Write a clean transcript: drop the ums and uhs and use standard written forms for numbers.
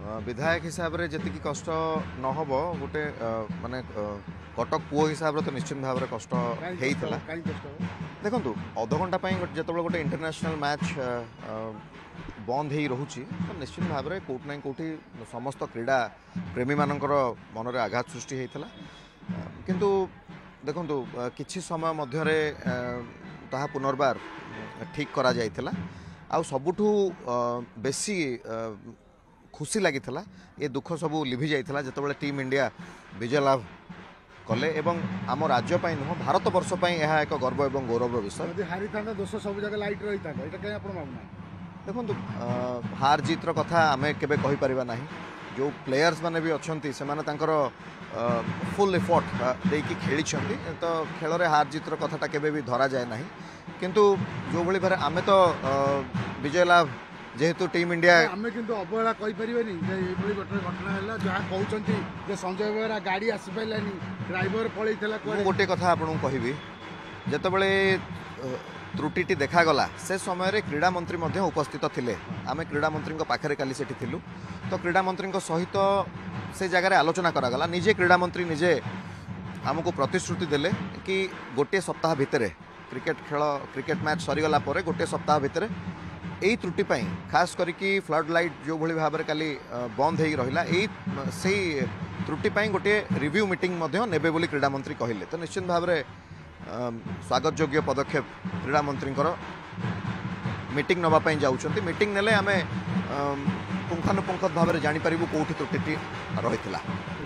विधायक हिसाब से जी कष्ट नहब गोटे माने कटक पुओ हिसाब से तो निश्चित भाव में कष्ट होता देखो अध घंटा जो गोटे इंटरनेशनल मैच बंद हो रोचे तो निश्चित भाव में कौट ना कौटी समस्त क्रीड़ा प्रेमी मानकर मन में आघात सृष्टि होता किंतु देखो किछि समय मध्य ताहा पुनर्बार ठीक करा जाइथिला आ सबुठू बेसी खुशी लगी ये दुख सबू लिभि जाइथिला जेतेबेले टीम इंडिया विजय लाभ कले एवं आम राज्य नुह भारत वर्ष यह एक गर्व एवं गौरव विषय हारी था दोष सब जगह लाइट रही था देखो हार जीतर कथा आम केबे कहि परिबा नाही जो प्लेयर्स माने भी अच्छी से फुल एफर्ट देकी खेली तो खेल रे हार जीतर कथाटा केबे भी धरा जाए ना किंतु जो भली भारे आमे तो विजय लाभ जेहेतु टीम इंडिया आमे किंतु अवहेला कहि परिबेनी जे एभली घटना हला जहा कहउचंती जे संजय बेहरा गाड़ी आसी पाइलानी ड्राइवर पळैथला कोइ गोटे कथा आपन कहिबी जेतेबेले त्रुटिटी देखागला से समय रे क्रीड़ा मंत्री मध्य उपस्थित थिले आमे क्रीड़ा मंत्री पाखरे काली सेठी थिलु तो क्रीड़ा मंत्री सहित से जगह आलोचना करागला निजे क्रीड़ा मंत्री निजे आमको प्रतिश्रुति देले कि गोटे सप्ताह भितर क्रिकेट मैच सरीगला पर गोटे सप्ताह भितर यही त्रुटि खास करके फ्लड लाइट जो भली भाव में काली बंद हो रहा से त्रुटि गोटे रिव्यू मीटिंग नेबे बोली क्रीड़ा मंत्री कहले तो निश्चित भाव में स्वागत योग्य पदक्षेप क्रीड़ा मंत्री मीटिंग नापी जाऊँच मीटिंग नेले आम पुंखानुपुंख भाव में जापर कौटी त्रुटि रही।